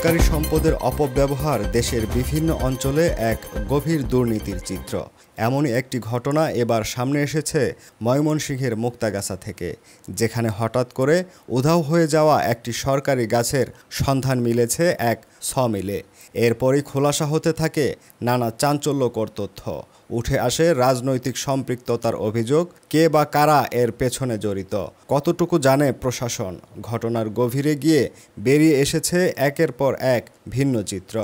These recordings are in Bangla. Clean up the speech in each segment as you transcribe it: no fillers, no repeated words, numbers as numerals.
সরকারি সম্পদের অপব্যবহার দেশের বিভিন্ন অঞ্চলে এক গভীর দুর্নীতির চিত্র। এমনই একটি ঘটনা এবার সামনে এসেছে ময়মনসিংহের মুক্তাগাছা থেকে, যেখানে হঠাৎ করে উধাও হয়ে যাওয়া একটি সরকারি গাছের সন্ধান মিলেছে এক সমিলে। এরপরই খোলাসা হতে থাকে নানা চাঞ্চল্যকর তথ্য। উঠে আসে রাজনৈতিক সম্পৃক্ততার অভিযোগ। কে বা কারা এর পেছনে জড়িত, কতটুকু জানে প্রশাসন? ঘটনার গভীরে গিয়ে বেরিয়ে এসেছে একের পর এক ভিন্ন চিত্র।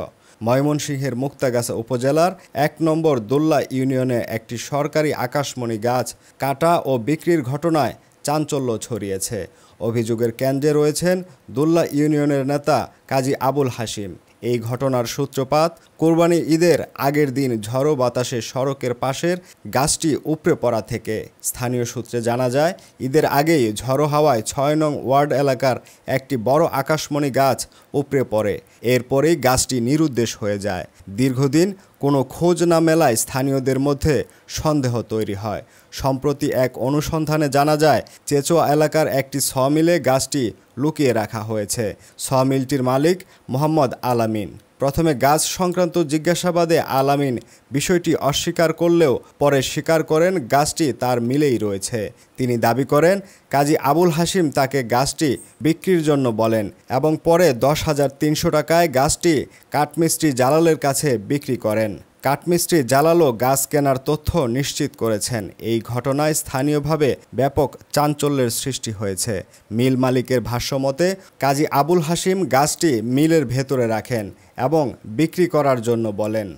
ময়মনসিংহের মুক্তাগাছা উপজেলার ১ নম্বর দোল্লা ইউনিয়নে একটি সরকারি আকাশমণি গাছ কাটা ও বিক্রির ঘটনায় চাঞ্চল্য ছড়িয়েছে। অভিযোগের কেন্দ্রে রয়েছেন দোল্লা ইউনিয়নের নেতা কাজী আবুল হাশিম। এই ঘটনার সূত্রপাত কোরবানি ঈদের আগের দিন ঝড়ো বাতাসে সড়কের পাশের গাছটি উপড়ে পড়া থেকে। স্থানীয় সূত্রে জানা যায়, ঈদের আগেই ঝড়ো হাওয়ায় ৬ নং ওয়ার্ড এলাকার একটি বড় আকাশমণি গাছ উপড়ে পড়ে। এরপরেই গাছটি নিরুদ্দেশ হয়ে যায়। দীর্ঘদিন কোনো খোঁজ না মেলায় স্থানীয়দের মধ্যে সন্দেহ তৈরি হয়। সম্প্রতি এক অনুসন্ধানে জানা যায়, চেচোয়া এলাকার একটি সমিলে গাছটি লুকিয়ে রাখা হয়েছে। সমিলটির মালিক মোহাম্মদ আলামিন। প্রথমে গাছ সংক্রান্ত জিজ্ঞাসাবাদে আলামিন বিষয়টি অস্বীকার করলেও পরে স্বীকার করেন গাছটি তার মিলেই রয়েছে। তিনি দাবি করেন কাজী আবুল হাশিম তাকে গাছটি বিক্রির জন্য বলেন এবং পরে ১০,৩০০ টাকায় গাছটি কাঠমিস্ত্রি জালালের কাছে বিক্রি করেন। কাঠমিস্ত্রি জালালও গাছ কেনার তথ্য নিশ্চিত করেছেন। এই ঘটনায় স্থানীয়ভাবে ব্যাপক চাঞ্চল্যের সৃষ্টি হয়েছে। মিল মালিকের ভাষ্যমতে, কাজী আবুল হাশিম গাছটি মিলের ভেতরে রাখেন এবং বিক্রি করার জন্য বলেন।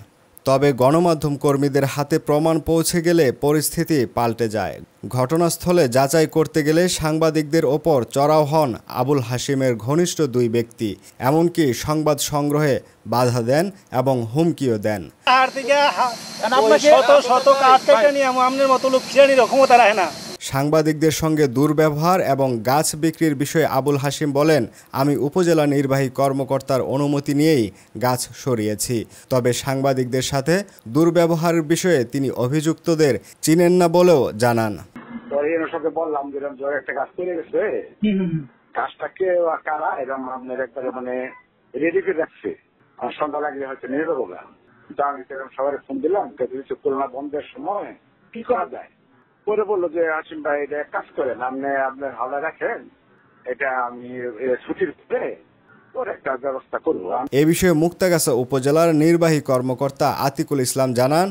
তবে গণমাধ্যম কর্মীদের হাতে প্রমাণ পৌঁছে গেলে পরিস্থিতি পাল্টে যায়। ঘটনাস্থলে যাচাই করতে গেলে সাংবাদিকদের ওপর চড়াও হন আবুল হাশিমের ঘনিষ্ঠ দুই ব্যক্তি। এমনকি সংবাদ সংগ্রহে বাধা দেন এবং হুমকিও দেন। সাংবাদিকদের সঙ্গে দুর্ব্যবহার এবং গাছ বিক্রির বিষয়ে আবুল হাশিম বলেন, আমি উপজেলা নির্বাহী কর্মকর্তার অনুমতি নিয়েই গাছ সরিয়েছি। তবে সাংবাদিকদের সাথে দুর্ব্যবহারের বিষয়ে তিনি অভিযুক্তদের চিনেন না বলেও জানান। বললাম যে একটা গাছ চলে গেছে, গাছটাকে কারা এরকম আপনার একবারে মানে রেডি করে রাখছে, সন্ধ্যা লাগলে হয়তো নিয়ে যাবো না। আমি সবাই ফোন দিলাম, খুলনা বন্ধের সময় কি করা যায়। পরে বললো যে হাসিম ভাই এটা কাজ করেন, আপনি আপনার হাওলা রাখেন, এটা আমি ছুটির পরে একটা ব্যবস্থা করবো। এ বিষয়ে মুক্তাগাছা উপজেলার নির্বাহী কর্মকর্তা আতিকুল ইসলাম জানান,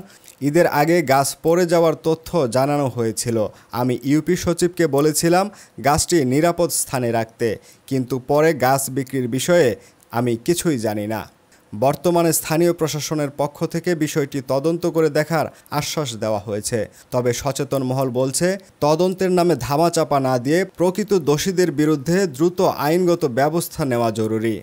ঈদের আগে গাছ পড়ে যাওয়ার তথ্য জানানো হয়েছিল। আমি ইউপি সচিবকে বলেছিলাম গাছটি নিরাপদ স্থানে রাখতে, কিন্তু পরে গাছ বিক্রির বিষয়ে আমি কিছুই জানি না। বর্তমানে স্থানীয় প্রশাসনের পক্ষ থেকে বিষয়টি তদন্ত করে দেখার আশ্বাস দেওয়া হয়েছে। তবে সচেতন মহল বলছে, তদন্তের নামে ধামাচাপা না দিয়ে প্রকৃত দোষীদের বিরুদ্ধে দ্রুত আইনগত ব্যবস্থা নেওয়া জরুরি।